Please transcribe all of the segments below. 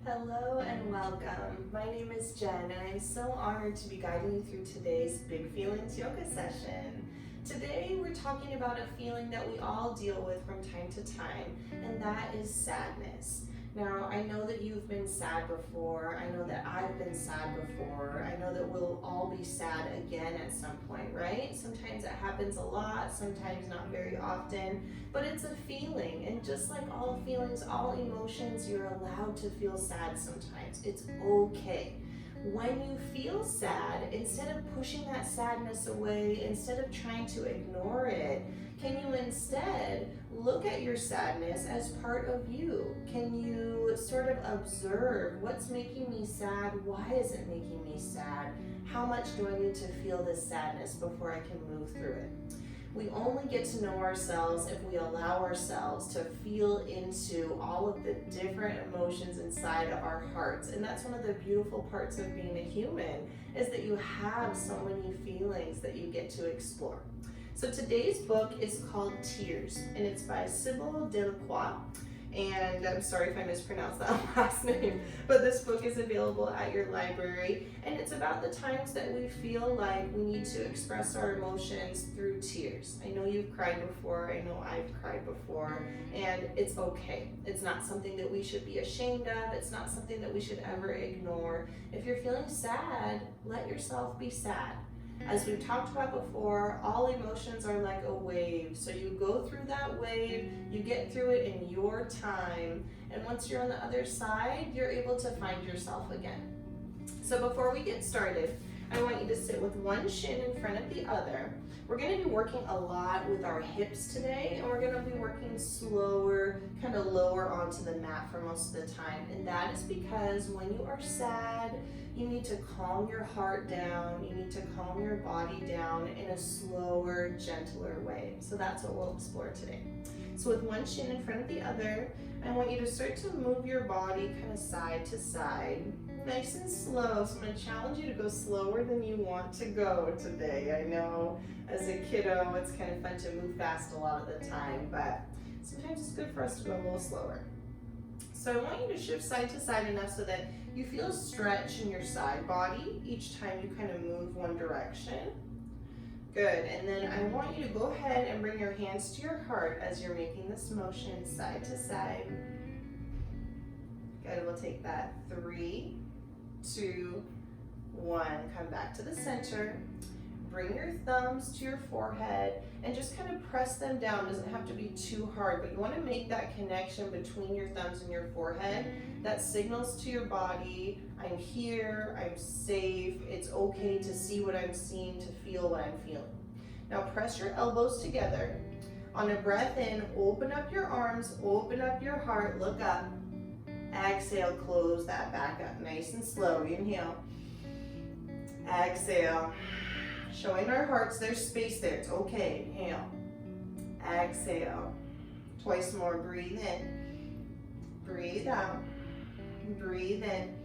Hello and welcome. My name is Jen and I'm so honored to be guiding you through today's Big Feelings yoga session. Today we're talking about a feeling that we all deal with from time to time, and that is sadness. Now, I know that you've been sad before. I know that I've been sad before. I know that we'll all be sad again at some point, right? Sometimes it happens a lot, sometimes not very often, but it's a feeling. And just like all feelings, all emotions, you're allowed to feel sad sometimes. It's okay. When you feel sad, instead of pushing that sadness away, instead of trying to ignore it, can you instead look at your sadness as part of you? Can you sort of observe what's making me sad? Why is it making me sad? How much do I need to feel this sadness before I can move through it? We only get to know ourselves if we allow ourselves to feel into all of the different emotions inside of our hearts. And that's one of the beautiful parts of being a human, is that you have so many feelings that you get to explore. So today's book is called Tears, and it's by Sybil Delacroix. And I'm sorry if I mispronounced that last name, but this book is available at your library, and it's about the times that we feel like we need to express our emotions through tears. I know you've cried before, I know I've cried before, and it's okay. It's not something that we should be ashamed of, it's not something that we should ever ignore. If you're feeling sad, let yourself be sad. As we've talked about before, all emotions are like a wave. So you go through that wave, you get through it in your time, and once you're on the other side, you're able to find yourself again. So before we get started, I want you to sit with one shin in front of the other. We're going to be working a lot with our hips today, and we're going to be working slower, kind of lower onto the mat for most of the time. And that is because when you are sad, you need to calm your heart down, you need to calm your body down in a slower, gentler way. So that's what we'll explore today. So with one shin in front of the other, I want you to start to move your body kind of side to side, nice and slow. So I'm going to challenge you to go slower than you want to go today. I know as a kiddo, it's kind of fun to move fast a lot of the time, but sometimes it's good for us to go a little slower. So I want you to shift side to side enough so that you feel a stretch in your side body each time you kind of move one direction. Good, and then I want you to go ahead and bring your hands to your heart as you're making this motion side to side. Good, we'll take that 3, 2, 1. Come back to the center. Bring your thumbs to your forehead and just kind of press them down. It doesn't have to be too hard, but you want to make that connection between your thumbs and your forehead. That signals to your body, I'm here, I'm safe, it's okay to see what I'm seeing, to feel what I'm feeling. Now press your elbows together. On a breath in, open up your arms, open up your heart, look up. Exhale, close that back up, nice and slow. Inhale. Exhale. Showing our hearts there's space there. It's okay. Inhale. Exhale. Twice more. Breathe in. Breathe out. Breathe in.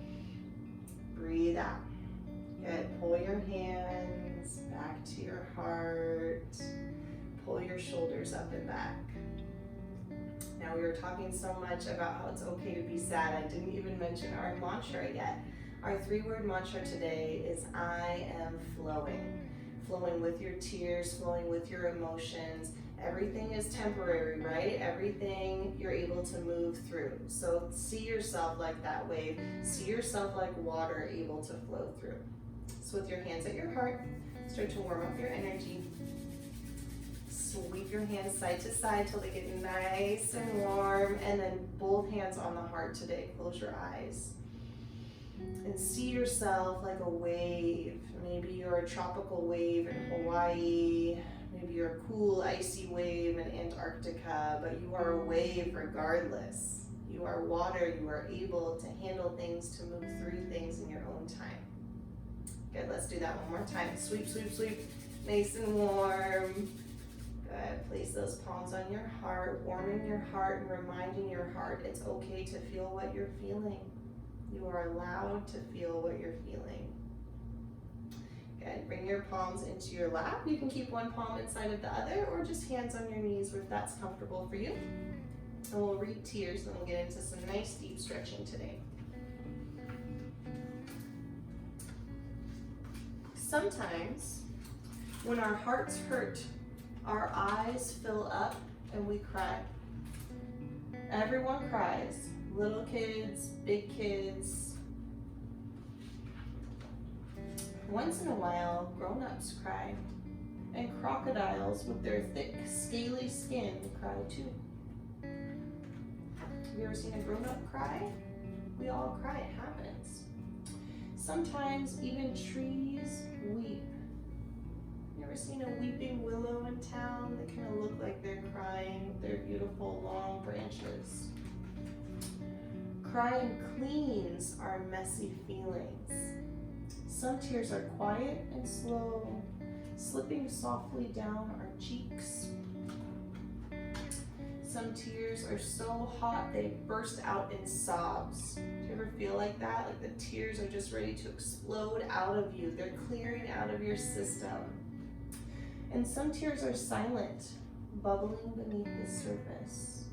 Breathe out. Good. Pull your hands back to your heart. Pull your shoulders up and back. Now we were talking so much about how it's okay to be sad. I didn't even mention our mantra yet. Our 3-word mantra today is I am flowing. Flowing with your tears, flowing with your emotions. Everything is temporary, right? Everything you're able to move through. So see yourself like that wave. See yourself like water able to flow through. So with your hands at your heart, start to warm up your energy. Sweep your hands side to side till they get nice and warm, and then both hands on the heart today. Close your eyes. And see yourself like a wave. Maybe you're a tropical wave in Hawaii. Maybe you're a cool, icy wave in Antarctica, but you are a wave regardless. You are water. You are able to handle things, to move through things in your own time. Good, let's do that one more time. Sweep, sweep, sweep. Nice and warm. Good. Place those palms on your heart, warming your heart and reminding your heart it's okay to feel what you're feeling. You are allowed to feel what you're feeling. Good. Bring your palms into your lap. You can keep one palm inside of the other, or just hands on your knees if that's comfortable for you. And we'll read Tears, and we'll get into some nice deep stretching today. Sometimes when our hearts hurt, our eyes fill up and we cry. Everyone cries, little kids, big kids. Once in a while, grown-ups cry, and crocodiles with their thick, scaly skin cry too. Have you ever seen a grown-up cry? We all cry, it happens. Sometimes even trees weep. You ever seen a weeping willow in town? They kind of look like they're crying with their beautiful long branches. Crying cleans our messy feelings. Some tears are quiet and slow, slipping softly down our cheeks. Some tears are so hot they burst out in sobs. Do you ever feel like that? Like the tears are just ready to explode out of you. They're clearing out of your system. And some tears are silent, bubbling beneath the surface.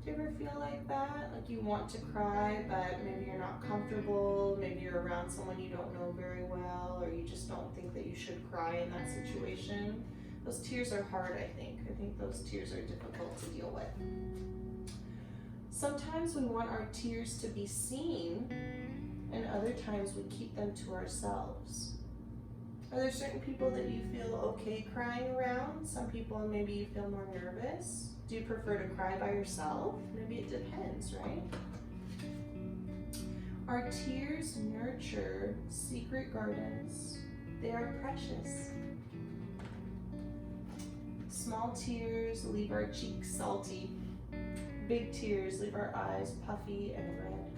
Do you ever feel like that? Like you want to cry, but maybe you're not comfortable, maybe you're around someone you don't know very well, or you just don't think that you should cry in that situation. Those tears are hard, I think. I think those tears are difficult to deal with. Sometimes we want our tears to be seen, and other times we keep them to ourselves. Are there certain people that you feel okay crying around? Some people maybe you feel more nervous. Do you prefer to cry by yourself? Maybe it depends, right? Our tears nurture secret gardens. They are precious. Small tears leave our cheeks salty. Big tears leave our eyes puffy and red.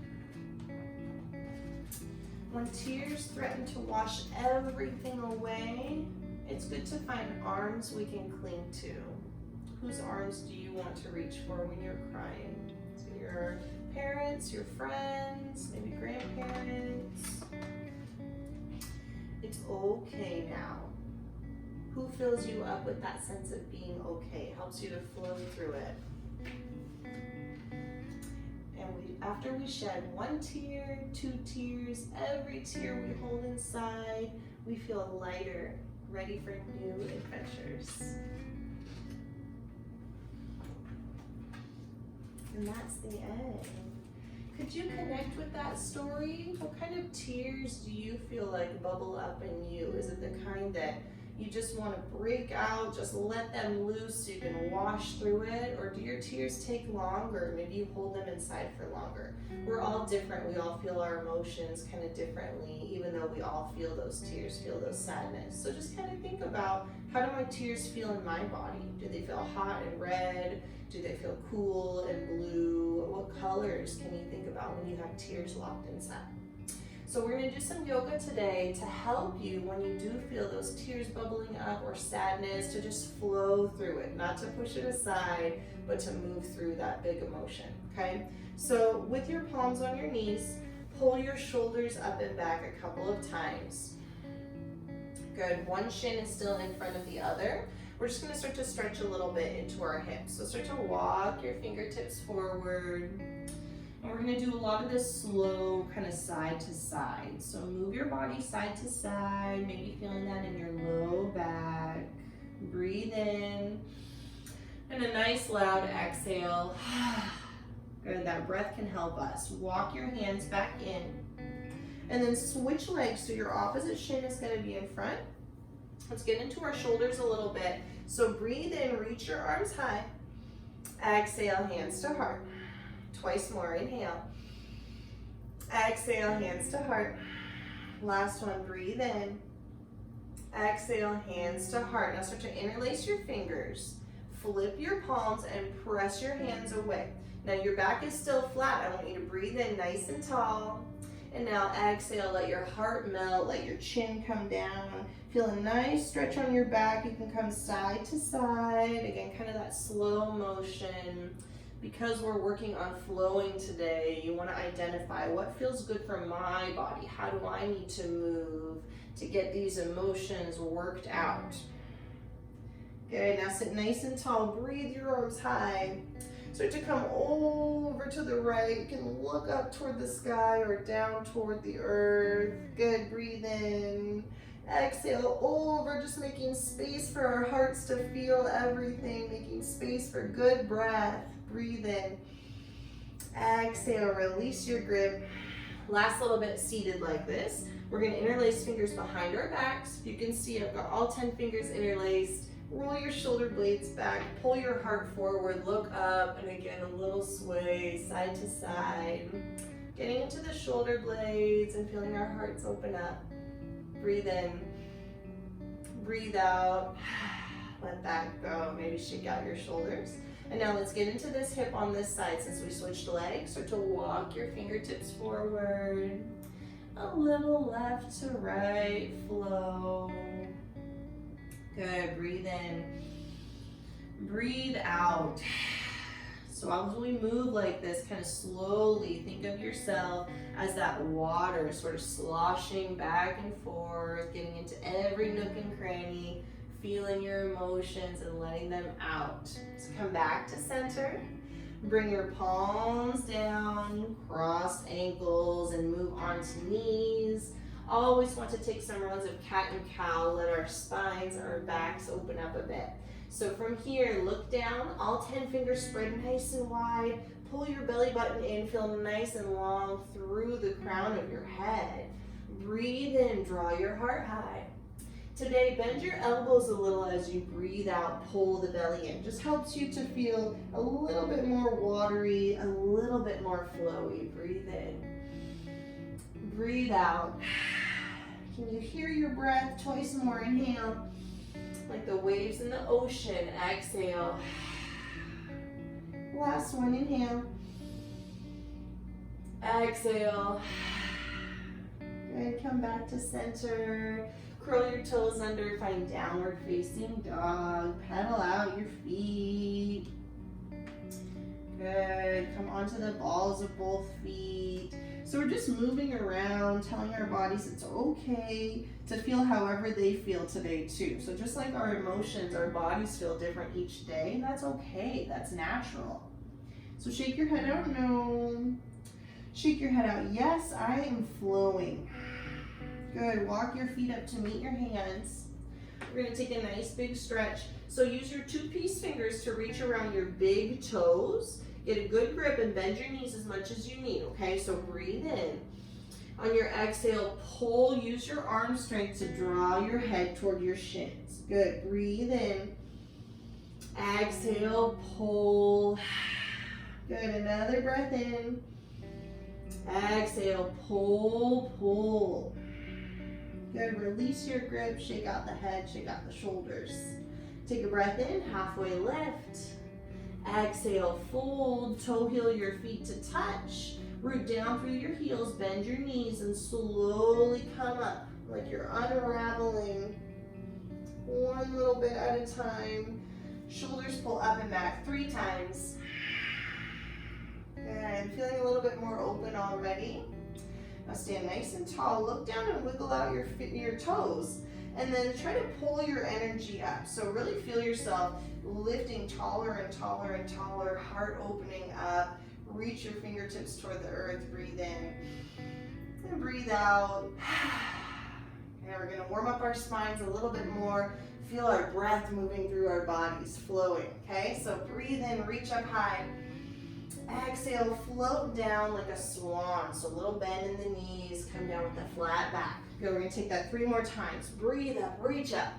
When tears threaten to wash everything away, it's good to find arms we can cling to. Whose arms do you want to reach for when you're crying? So your parents, your friends, maybe grandparents. It's okay now. Who fills you up with that sense of being okay, helps you to flow through it? And after we shed one tear, 2 tears, every tear we hold inside, we feel lighter, ready for new adventures. And that's the end. Could you connect with that story? What kind of tears do you feel like bubble up in you? Is it the kind that you just want to break out, just let them loose so you can wash through it? Or do your tears take longer? Maybe you hold them inside for longer. We're all different. We all feel our emotions kind of differently, even though we all feel those tears, feel those sadness. So just kind of think about, how do my tears feel in my body? Do they feel hot and red? Do they feel cool and blue? What colors can you think about when you have tears locked inside? So we're going to do some yoga today to help you when you do feel those tears bubbling up or sadness, to just flow through it, not to push it aside, but to move through that big emotion, okay? So with your palms on your knees, pull your shoulders up and back a couple of times. Good, one shin is still in front of the other. We're just going to start to stretch a little bit into our hips. So start to walk your fingertips forward. And we're going to do a lot of this slow kind of side to side. So move your body side to side, maybe feeling that in your low back. Breathe in. And a nice loud exhale. Good, that breath can help us. Walk your hands back in. And then switch legs, so your opposite shin is going to be in front. Let's get into our shoulders a little bit. So breathe in, reach your arms high. Exhale, hands to heart. Twice more, inhale. Exhale, hands to heart. Last one, breathe in. Exhale, hands to heart. Now start to interlace your fingers. Flip your palms and press your hands away. Now your back is still flat. I want you to breathe in nice and tall. And now exhale, let your heart melt, let your chin come down. Feel a nice stretch on your back. You can come side to side. Again, kind of that slow motion. Because we're working on flowing today, you want to identify what feels good for my body. How do I need to move to get these emotions worked out? Good, now sit nice and tall. Breathe your arms high. Start to come over to the right. You can look up toward the sky or down toward the earth. Good, breathe in. Exhale over, just making space for our hearts to feel everything, making space for good breath. Breathe in. Exhale, release your grip. Last little bit seated like this. We're gonna interlace fingers behind our backs. You can see I've got all 10 fingers interlaced. Roll your shoulder blades back, pull your heart forward, look up, and again, a little sway side to side. Getting into the shoulder blades and feeling our hearts open up. Breathe in, breathe out, let that go. Maybe shake out your shoulders. And now let's get into this hip on this side since we switched legs. Start to walk your fingertips forward. A little left to right, flow. Good, breathe in, breathe out. So as we move like this, kind of slowly, think of yourself as that water sort of sloshing back and forth, getting into every nook and cranny, feeling your emotions and letting them out. So come back to center. Bring your palms down, cross ankles, and move onto knees. Always want to take some rounds of cat and cow. Let our spines, our backs open up a bit. So from here, look down, all 10 fingers spread nice and wide. Pull your belly button in, feel nice and long through the crown of your head. Breathe in, draw your heart high. Today, bend your elbows a little as you breathe out, pull the belly in. Just helps you to feel a little bit more watery, a little bit more flowy. Breathe in, breathe out. Can you hear your breath? Twice more, inhale. Like the waves in the ocean, exhale. Last one, inhale. Exhale. Good, come back to center. Curl your toes under, find downward facing dog. Pedal out your feet. Good, come onto the balls of both feet. So we're just moving around, telling our bodies it's okay to feel however they feel today too. So just like our emotions, our bodies feel different each day. That's okay, that's natural. So shake your head out, no. Shake your head out, yes, I am flowing. Good, walk your feet up to meet your hands. We're gonna take a nice big stretch. So use your 2-piece fingers to reach around your big toes. Get a good grip and bend your knees as much as you need, okay? So breathe in. On your exhale, pull, use your arm strength to draw your head toward your shins. Good, breathe in. Exhale, pull. Good, another breath in. Exhale, pull, pull. Good, release your grip, shake out the head, shake out the shoulders. Take a breath in, halfway lift. Exhale, fold, toe heel your feet to touch. Root down through your heels, bend your knees, and slowly come up like you're unraveling one little bit at a time. Shoulders pull up and back 3 times. Good, feeling a little bit more open already. Now stand nice and tall, look down and wiggle out your toes. And then try to pull your energy up. So really feel yourself lifting taller and taller and taller, heart opening up. Reach your fingertips toward the earth, breathe in. And breathe out. And we're gonna warm up our spines a little bit more. Feel our breath moving through our bodies, flowing, okay? So breathe in, reach up high. Exhale, float down like a swan. So a little bend in the knees, come down with a flat back. Good, we're gonna take that 3 more times. Breathe up, reach up.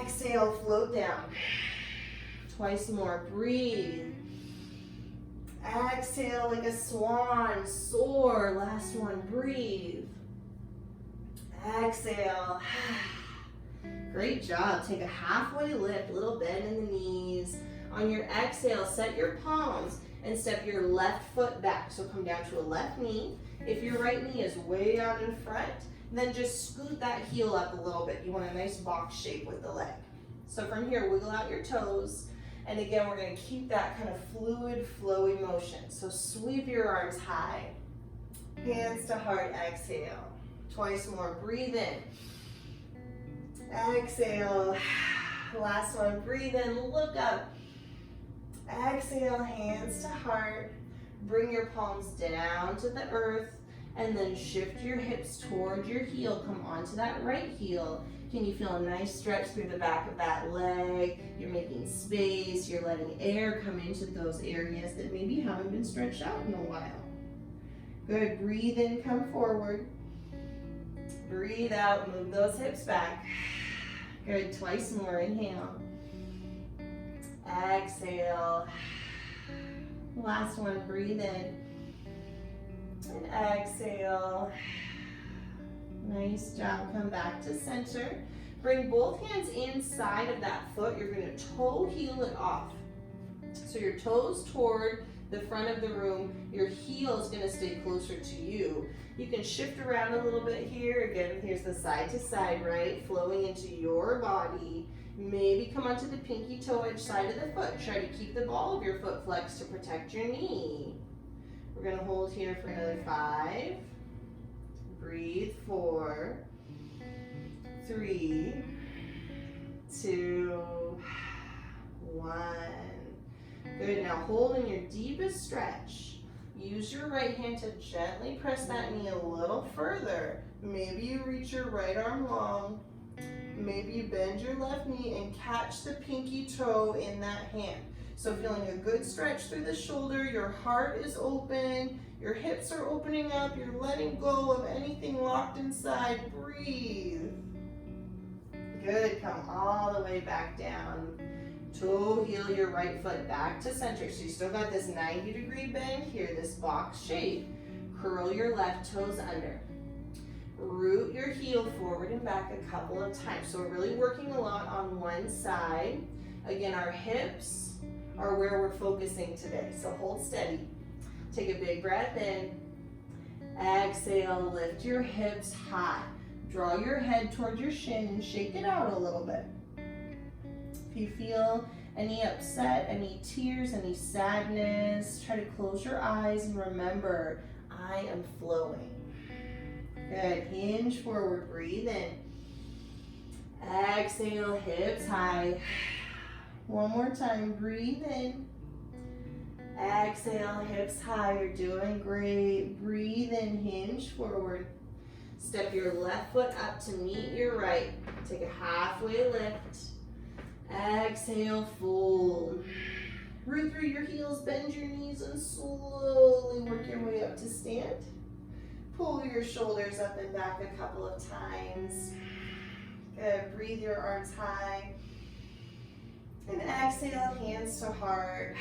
Exhale, float down. Twice more, breathe. Exhale like a swan, soar. Last one, breathe. Exhale. Great job. Take a halfway lift, little bend in the knees. On your exhale, set your palms and step your left foot back. So come down to a left knee. If your right knee is way out in front, then just scoot that heel up a little bit. You want a nice box shape with the leg. So from here, wiggle out your toes. And again, we're gonna keep that kind of fluid, flowy motion. So sweep your arms high. Hands to heart, exhale. Twice more, breathe in. Exhale. Last one, breathe in, look up. Exhale, hands to heart. Bring your palms down to the earth And then shift your hips toward your heel. Come onto that right heel. Can you feel a nice stretch through the back of that leg? You're making space. You're letting air come into those areas that maybe haven't been stretched out in a while. Good. Breathe in, come forward. Breathe out, move those hips back. Good. Twice more. Inhale. Exhale. Last one. Breathe in. And exhale. Nice job. Come back to center. Bring both hands inside of that foot. You're going to toe heel it off. So your toes toward the front of the room. Your heel is going to stay closer to you. You can shift around a little bit here. Again, here's the side to side, right? Flowing into your body. Maybe come onto the pinky toe edge side of the foot. Try to keep the ball of your foot flexed to protect your knee. We're going to hold here for another 5. Breathe. 4, 3, 2, 1. Good. Now hold in your deepest stretch. Use your right hand to gently press that knee a little further. Maybe you reach your right arm long. Maybe you bend your left knee and catch the pinky toe in that hand. So feeling a good stretch through the shoulder, your heart is open, your hips are opening up, you're letting go of anything locked inside. Breathe. Good, come all the way back down. Toe heel your right foot back to center. So you still got this 90-degree bend here, this box shape. Curl your left toes under. Root your heel forward and back a couple of times. So we're really working a lot on one side. Again, our hips are where we're focusing today. So hold steady. Take a big breath in. Exhale, lift your hips high. Draw your head toward your shin and shake it out a little bit. If you feel any upset, any tears, any sadness, try to close your eyes and remember, I am flowing. Good. Hinge forward. Breathe in. Exhale, hips high. One more time. Breathe in. Exhale, hips high. You're doing great. Breathe in. Hinge forward. Step your left foot up to meet your right. Take a halfway lift. Exhale, fold. Root through your heels, bend your knees, and slowly work your way up to stand. Pull your shoulders up and back a couple of times. Good. Breathe your arms high. And exhale, hands to heart.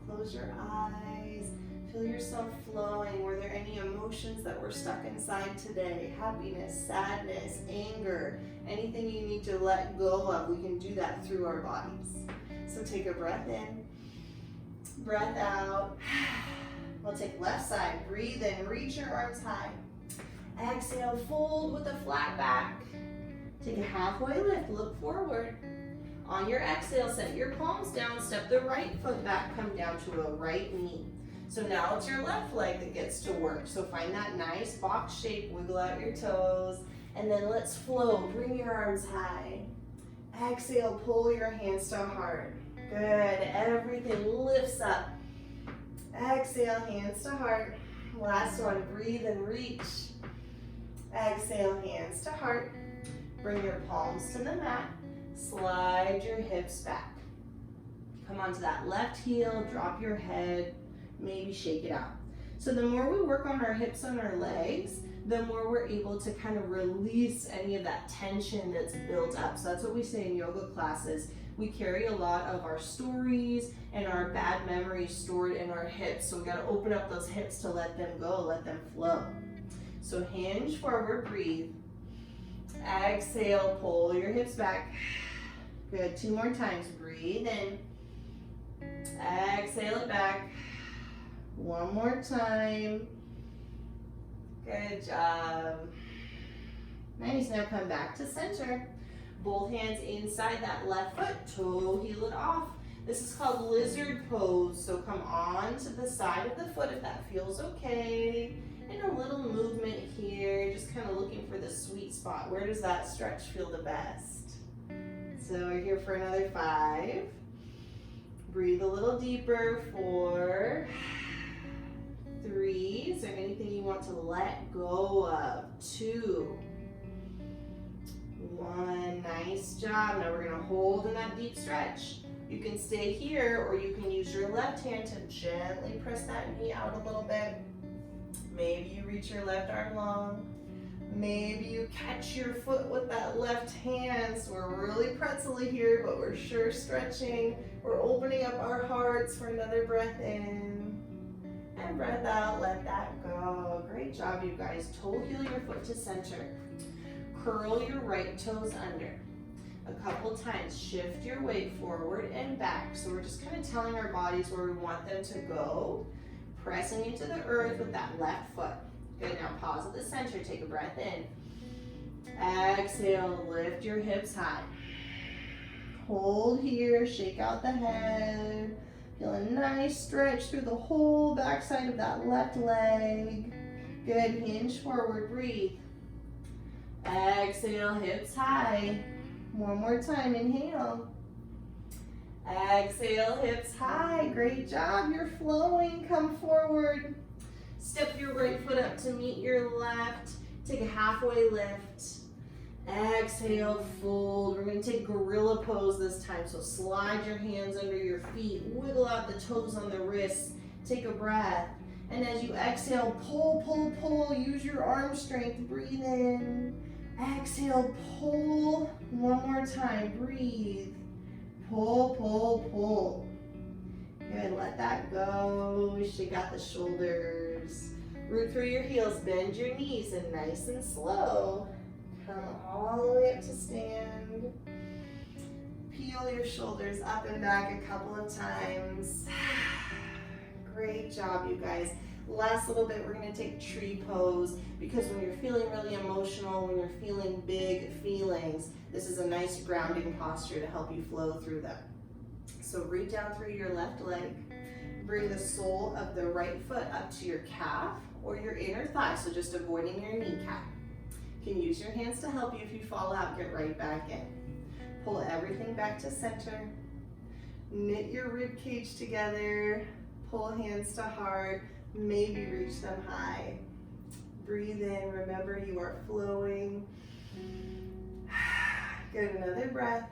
Close your eyes. Feel yourself flowing. Were there any emotions that were stuck inside today? Happiness, sadness, anger, anything you need to let go of, we can do that through our bodies. So take a breath in, breath out. We'll take left side. Breathe in, reach your arms high. Exhale, fold with a flat back. Take a halfway lift, look forward. On your exhale, set your palms down, step the right foot back, come down to a right knee. So now it's your left leg that gets to work. So find that nice box shape, wiggle out your toes, and then let's flow. Bring your arms high. Exhale, pull your hands to heart. Good, everything lifts up. Exhale, hands to heart. Last one, breathe and reach. Exhale, hands to heart. Bring your palms to the mat. Slide your hips back. Come onto that left heel, drop your head, maybe shake it out. So the more we work on our hips and our legs, the more we're able to kind of release any of that tension that's built up. So that's what we say in yoga classes. We carry a lot of our stories and our bad memories stored in our hips. So we got to open up those hips to let them go, let them flow. So hinge forward, breathe. Exhale, pull your hips back. Good, 2 more times. Breathe in. Exhale it back. 1 more time. Good job. Nice, now come back to center. Both hands inside that left foot, toe heel it off. This is called lizard pose. So come on to the side of the foot if that feels okay. And a little movement here, just kind of looking for the sweet spot. Where does that stretch feel the best? So we're here for another 5. Breathe a little deeper. 4, 3. Is there anything you want to let go of. 2, 1, nice job. Now we're gonna hold in that deep stretch. You can stay here or you can use your left hand to gently press that knee out a little bit. Maybe you reach your left arm long. Maybe you catch your foot with that left hand. So we're really pretzel-y here, but we're sure stretching. We're opening up our hearts for another breath in. And breath out, let that go. Great job, you guys. Toe heel your foot to center. Curl your right toes under. A couple times, shift your weight forward and back. So we're just kind of telling our bodies where we want them to go. Pressing into the earth with that left foot. Good, now pause at the center, take a breath in. Exhale, lift your hips high. Hold here, shake out the head. Feel a nice stretch through the whole backside of that left leg. Good, hinge forward, breathe. Exhale, hips high. One more time, inhale. Exhale, hips high. Great job, you're flowing. Come forward. Step your right foot up to meet your left. Take a halfway lift. Exhale, fold. We're going to take gorilla pose this time. So slide your hands under your feet. Wiggle out the toes on the wrists. Take a breath. And as you exhale, pull, pull, pull. Use your arm strength. Breathe in. Exhale, pull. One more time. Breathe. Pull, pull, pull. Good, let that go. Shake out the shoulders. Root through your heels, bend your knees, and nice and slow. Come all the way up to stand. Peel your shoulders up and back a couple of times. Great job, you guys. Last little bit, we're gonna take tree pose because when you're feeling really emotional, when you're feeling big feelings, this is a nice grounding posture to help you flow through them. So reach down through your left leg. Bring the sole of the right foot up to your calf or your inner thigh, so just avoiding your kneecap. You can use your hands to help you. If you fall out, get right back in. Pull everything back to center. Knit your rib cage together. Pull hands to heart. Maybe reach them high. Breathe in. Remember, you are flowing. Good, another breath.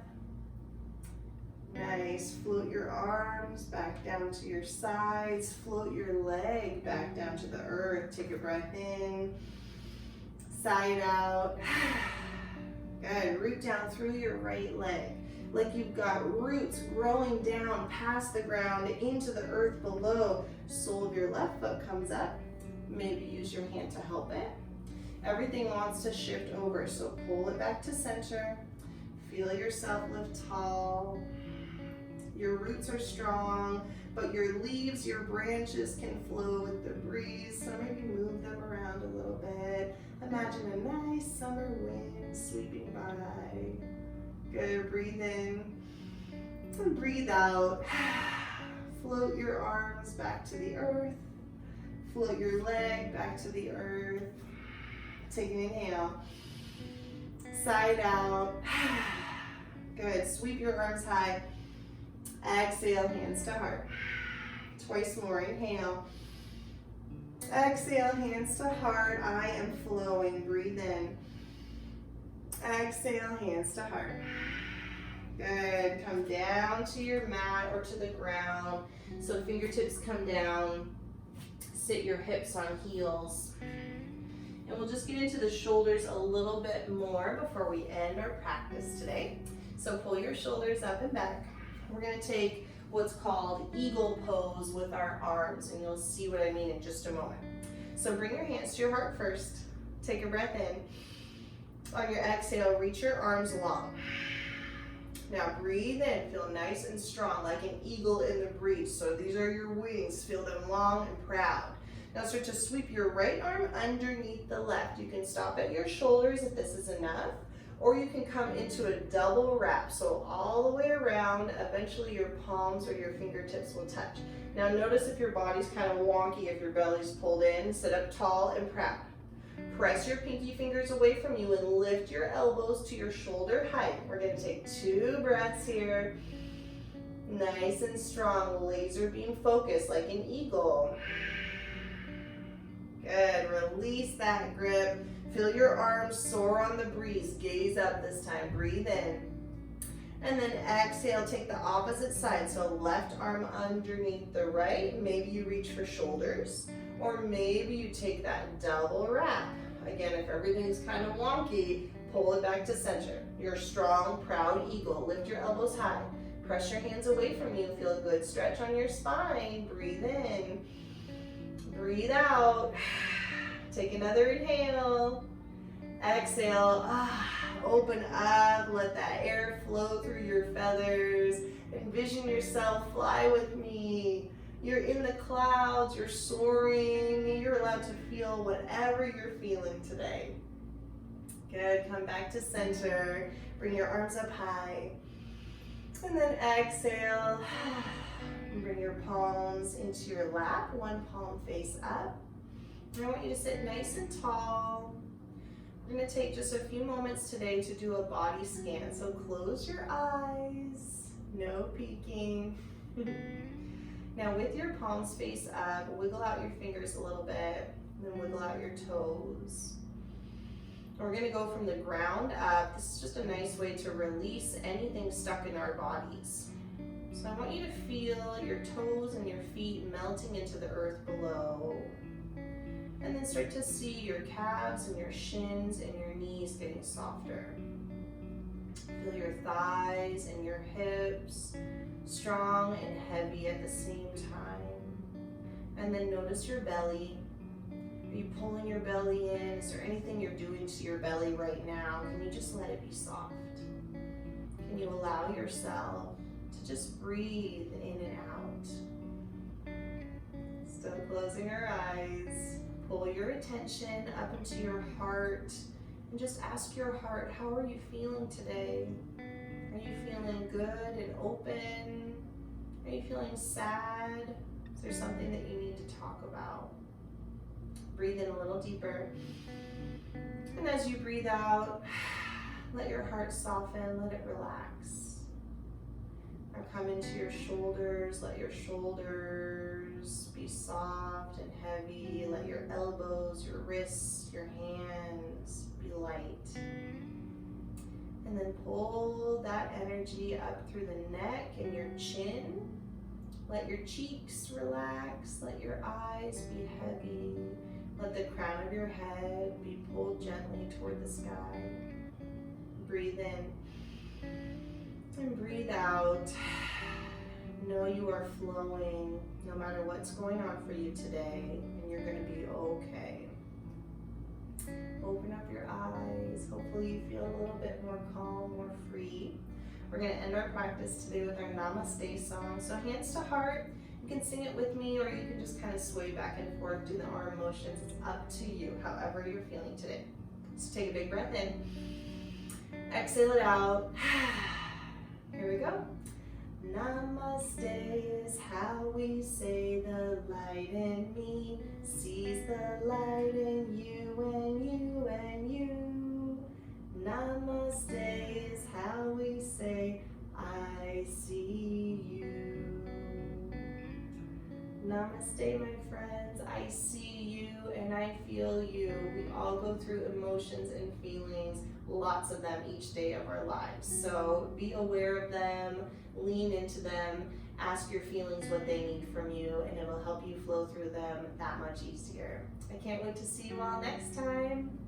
Nice. Float your arms back down to your sides. Float your leg back down to the earth. Take a breath in. Side out. Good. Root down through your right leg. Like you've got roots growing down past the ground into the earth below. Sole of your left foot comes up. Maybe use your hand to help it. Everything wants to shift over, so pull it back to center. Feel yourself lift tall. Your roots are strong, but your leaves, your branches can flow with the breeze, so maybe move them around a little bit. Imagine a nice summer wind sweeping by. Good, breathe in and breathe out. Float your arms back to the earth. Float your leg back to the earth. Take an inhale. Side out. Good, sweep your arms high. Exhale, hands to heart. Twice more, inhale. Exhale, hands to heart. I am flowing, breathe in. Exhale, hands to heart. Good, come down to your mat or to the ground. So fingertips come down, sit your hips on heels. And we'll just get into the shoulders a little bit more before we end our practice today. So pull your shoulders up and back. We're gonna take what's called eagle pose with our arms, and you'll see what I mean in just a moment. So bring your hands to your heart first. Take a breath in. On your exhale, reach your arms long. Now breathe in, feel nice and strong, like an eagle in the breeze. So these are your wings, feel them long and proud. Now start to sweep your right arm underneath the left. You can stop at your shoulders if this is enough, or you can come into a double wrap. So all the way around, eventually your palms or your fingertips will touch. Now notice if your body's kind of wonky, if your belly's pulled in, sit up tall and proud. Press your pinky fingers away from you and lift your elbows to your shoulder height. We're gonna take 2 breaths here. Nice and strong, laser beam focus like an eagle. Good. Release that grip. Feel your arms soar on the breeze. Gaze up this time. Breathe in. And then exhale, take the opposite side. So left arm underneath the right. Maybe you reach for shoulders, or maybe you take that double wrap. Again, if everything's kind of wonky, pull it back to center. You're strong, proud eagle. Lift your elbows high. Press your hands away from you. Feel a good stretch on your spine. Breathe in. Breathe out. Take another inhale. Exhale. Open up. Let that air flow through your feathers. Envision yourself fly with me. You're in the clouds. You're soaring. You're allowed to feel whatever you're feeling today. Good. Come back to center. Bring your arms up high. And then exhale. Bring your palms into your lap. One palm face up. And I want you to sit nice and tall. We're going to take just a few moments today to do a body scan. So close your eyes. No peeking. Now with your palms face up, wiggle out your fingers a little bit. And then wiggle out your toes. And we're going to go from the ground up. This is just a nice way to release anything stuck in our bodies. So I want you to feel your toes and your feet melting into the earth below. And then start to see your calves and your shins and your knees getting softer. Feel your thighs and your hips strong and heavy at the same time. And then notice your belly. Are you pulling your belly in? Is there anything you're doing to your belly right now? Can you just let it be soft? Can you allow yourself to just breathe in and out? Still closing our eyes. Pull your attention up into your heart and just ask your heart, how are you feeling today? Are you feeling good and open? Are you feeling sad? Is there something that you need to talk about? Breathe in a little deeper. And as you breathe out, let your heart soften, let it relax. Now come into your shoulders, let your shoulders be soft and heavy. Let your elbows, your wrists, your hands be light. And then pull that energy up through the neck and your chin. Let your cheeks relax, let your eyes be heavy. Let the crown of your head be pulled gently toward the sky. Breathe in and breathe out. Know you are flowing no matter what's going on for you today, and you're going to be okay. Open up your eyes. Hopefully you feel a little bit more calm, more free. We're going to end our practice today with our Namaste song. So hands to heart. You can sing it with me, or you can just kind of sway back and forth, do the arm motions. It's up to you, however you're feeling today. So take a big breath in. Exhale it out. Here we go. Namaste is how we say the light in me sees the light in you and you and you. Namaste is how we say I see you. Namaste, my friends. I see you and I feel you. We all go through emotions and feelings, lots of them each day of our lives. So be aware of them, lean into them, ask your feelings what they need from you, and it will help you flow through them that much easier. I can't wait to see you all next time.